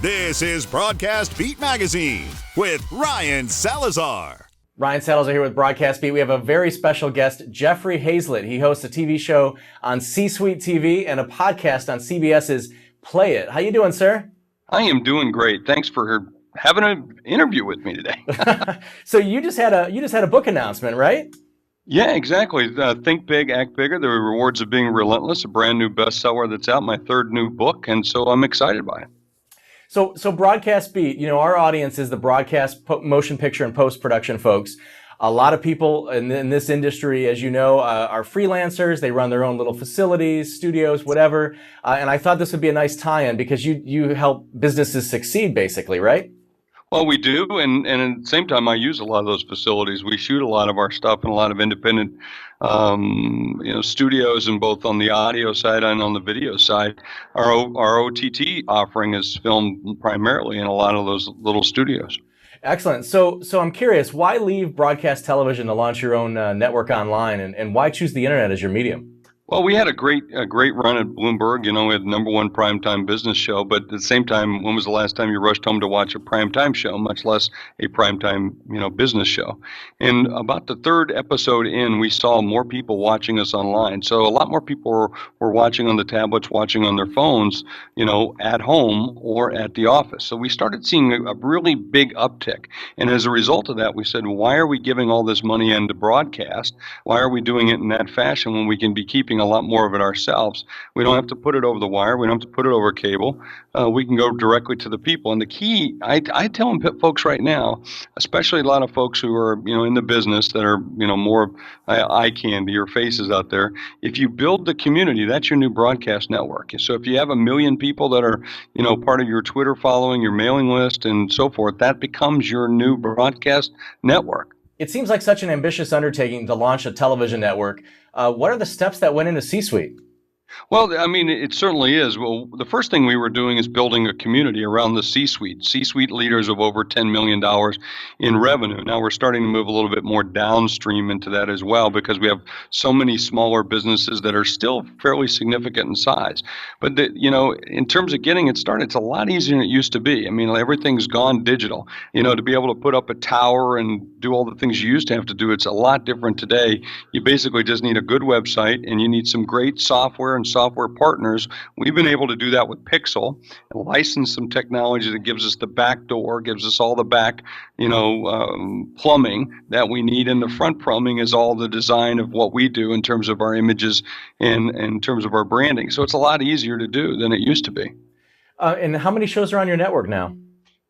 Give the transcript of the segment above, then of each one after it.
This is Broadcast Beat Magazine with Ryan Salazar. Ryan Salazar here with Broadcast Beat. We have a very special guest, Jeffrey Hayzlett. He hosts a TV show on C-Suite TV and a podcast on CBS's Play It. How you doing, sir? I am doing great. Thanks for having an interview with me today. So you just had a book announcement, right? Yeah, exactly. Think Big, Act Bigger, The Rewards of Being Relentless, a brand new bestseller that's out, my third new book, and so I'm excited by it. So Broadcast Beat, our audience is the broadcast, motion picture, and post-production folks. A lot of people in this industry, as you know, are freelancers. They run their own little facilities, studios, whatever. And I thought this would be a nice tie-in because you help businesses succeed, basically, right? Well, we do, and at the same time, I use a lot of those facilities. We shoot a lot of our stuff in a lot of independent, studios, and both on the audio side and on the video side. Our OTT offering is filmed primarily in a lot of those little studios. Excellent. So I'm curious, why leave broadcast television to launch your own network online, and why choose the internet as your medium? Well, we had a great run at Bloomberg. We had the #1 primetime business show. But at the same time, when was the last time you rushed home to watch a primetime show, much less a primetime, business show? And about the third episode in, we saw more people watching us online. So a lot more people were watching on the tablets, watching on their phones, at home or at the office. So we started seeing a really big uptick. And as a result of that, we said, why are we giving all this money into broadcast? Why are we doing it in that fashion when we can be keeping a lot more of it ourselves? We don't have to put it over the wire. We don't have to put it over cable. We can go directly to the people. And the key, I tell folks right now, especially a lot of folks who are, in the business that are, more eye candy or faces out there. If you build the community, that's your new broadcast network. So if you have 1 million people that are, part of your Twitter following, your mailing list and so forth, that becomes your new broadcast network. It seems like such an ambitious undertaking to launch a television network. What are the steps that went into C-Suite? Well, it certainly is. Well, the first thing we were doing is building a community around the C-Suite leaders of over $10 million in revenue. Now we're starting to move a little bit more downstream into that as well because we have so many smaller businesses that are still fairly significant in size. But, in terms of getting it started, it's a lot easier than it used to be. Everything's gone digital. To be able to put up a tower and do all the things you used to have to do, it's a lot different today. You basically just need a good website and you need some great software and software partners. We've been able to do that with Pixel and license some technology that gives us the back door, gives us all the back, plumbing that we need. And the front plumbing is all the design of what we do in terms of our images and in terms of our branding. So it's a lot easier to do than it used to be. And how many shows are on your network now?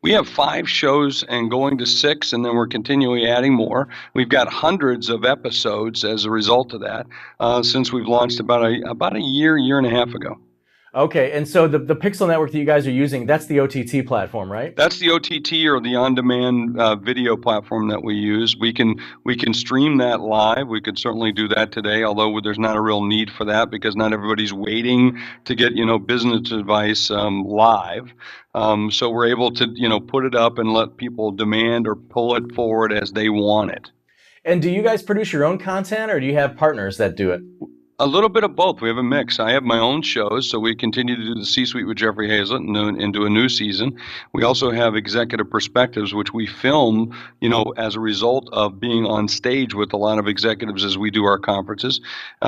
We have 5 shows and going to 6, and then we're continually adding more. We've got hundreds of episodes as a result of that since we've launched about a year and a half ago. Okay, and so the Pixel network that you guys are using, that's the OTT platform, right? That's the OTT or the on-demand video platform that we use. We can stream that live. We could certainly do that today, although there's not a real need for that because not everybody's waiting to get business advice live. So we're able to put it up and let people demand or pull it forward as they want it. And do you guys produce your own content, or do you have partners that do it? A little bit of both. We have a mix. I have my own shows, so we continue to do the C-Suite with Jeffrey Hayzlett into a new season. We also have Executive Perspectives, which we film, as a result of being on stage with a lot of executives as we do our conferences.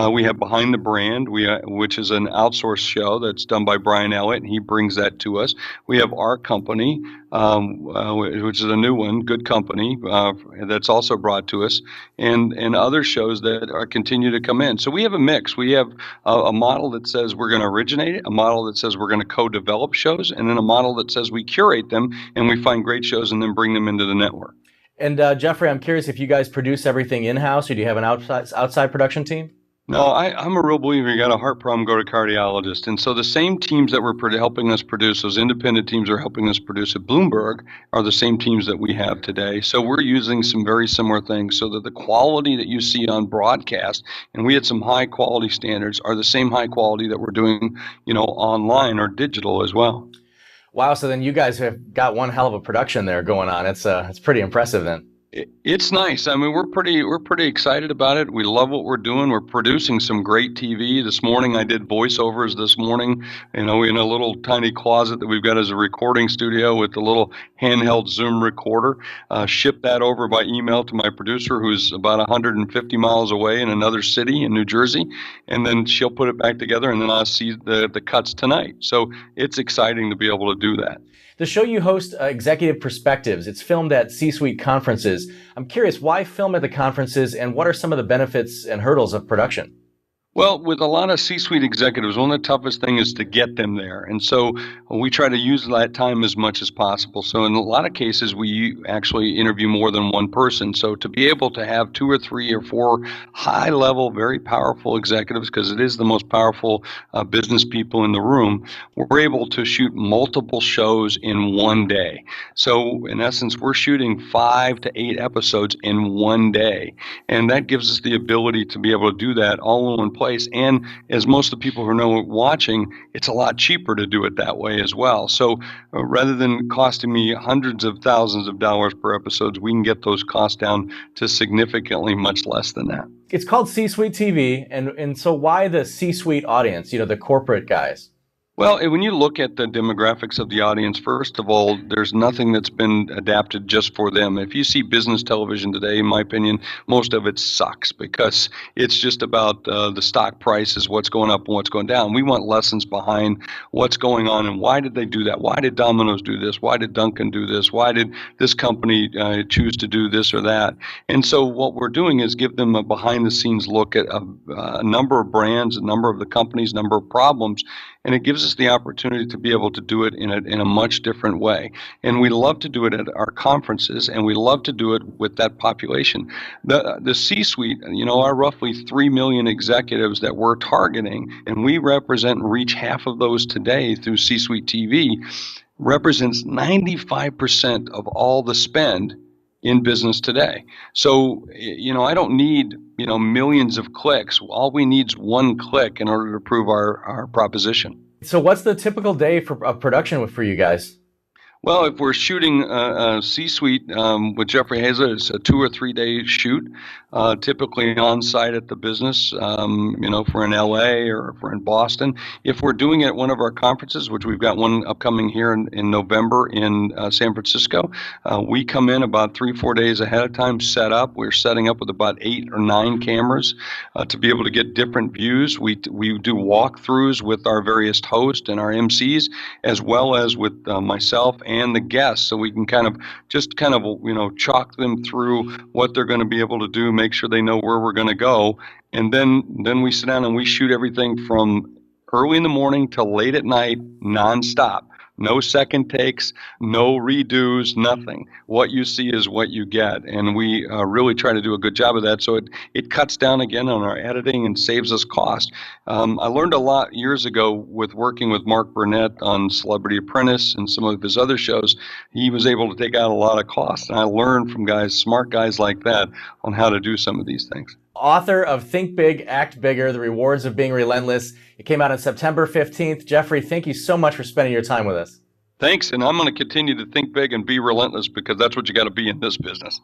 We have Behind the Brand, which is an outsourced show that's done by Brian Elliott, and he brings that to us. We have Our Company, which is a new one, Good Company, that's also brought to us, and other shows that continue to come in. So we have a mix. We have a model that says we're going to originate it, a model that says we're going to co-develop shows, and then a model that says we curate them and we find great shows and then bring them into the network. And Jeffrey, I'm curious if you guys produce everything in-house, or do you have an outside production team? No, I'm a real believer. You got a heart problem, go to cardiologist. And so the same teams that were helping us produce, those independent teams are helping us produce at Bloomberg, are the same teams that we have today. So we're using some very similar things so that the quality that you see on broadcast, and we had some high quality standards, are the same high quality that we're doing, online or digital as well. Wow, so then you guys have got one hell of a production there going on. It's pretty impressive then. It's nice. I mean, we're pretty excited about it. We love what we're doing. We're producing some great TV. This morning I did voiceovers this morning, in a little tiny closet that we've got as a recording studio with a little handheld Zoom recorder. Ship that over by email to my producer who's about 150 miles away in another city in New Jersey, and then she'll put it back together, and then I'll see the cuts tonight. So it's exciting to be able to do that. The show you host, Executive Perspectives, it's filmed at C-Suite conferences. I'm curious, why film at the conferences, and what are some of the benefits and hurdles of production? Well, with a lot of C-suite executives, one of the toughest things is to get them there. And so we try to use that time as much as possible. So in a lot of cases, we actually interview more than one person. So to be able to have 2 or 3 or 4 high-level, very powerful executives, because it is the most powerful business people in the room, we're able to shoot multiple shows in one day. So in essence, we're shooting 5 to 8 episodes in one day. And that gives us the ability to be able to do that all in one place. And as most of the people who know watching, it's a lot cheaper to do it that way as well. So rather than costing me hundreds of thousands of dollars per episode, we can get those costs down to significantly much less than that. It's called C-Suite TV, and so why the C-Suite audience, the corporate guys? Well, when you look at the demographics of the audience, first of all, there's nothing that's been adapted just for them. If you see business television today, in my opinion, most of it sucks because it's just about the stock prices, what's going up and what's going down. We want lessons behind what's going on and why did they do that? Why did Domino's do this? Why did Dunkin' do this? Why did this company choose to do this or that? And so what we're doing is give them a behind-the-scenes look at a number of brands, a number of the companies, number of problems, and it gives us the opportunity to be able to do it in a much different way. And we love to do it at our conferences, and we love to do it with that population. The C-suite, our roughly 3 million executives that we're targeting, and we represent and reach half of those today through C-Suite TV, represents 95% of all the spend in business today. So, I don't need, millions of clicks. All we need is one click in order to prove our proposition. So what's the typical day of production for you guys? Well, if we're shooting a C-Suite with Jeffrey Hayzlett, it's a 2 or 3 day shoot, typically on site at the business, if we're in LA or if we're in Boston. If we're doing it at one of our conferences, which we've got one upcoming here in November in San Francisco, we come in about 3-4 days ahead of time, set up. We're setting up with about 8 or 9 cameras to be able to get different views. We do walkthroughs with our various hosts and our MCs, as well as with myself and the guests, so we can kind of chalk them through what they're going to be able to do, make sure they know where we're going to go, and then we sit down and we shoot everything from early in the morning till late at night, nonstop. No second takes, no redos, nothing. What you see is what you get, and we really try to do a good job of that. So it cuts down again on our editing and saves us cost. I learned a lot years ago with working with Mark Burnett on Celebrity Apprentice and some of his other shows. He was able to take out a lot of costs, and I learned from smart guys like that on how to do some of these things. Author of Think Big, Act Bigger, The Rewards of Being Relentless. It came out on September 15th. Jeffrey, thank you so much for spending your time with us. Thanks, and I'm going to continue to think big and be relentless because that's what you got to be in this business.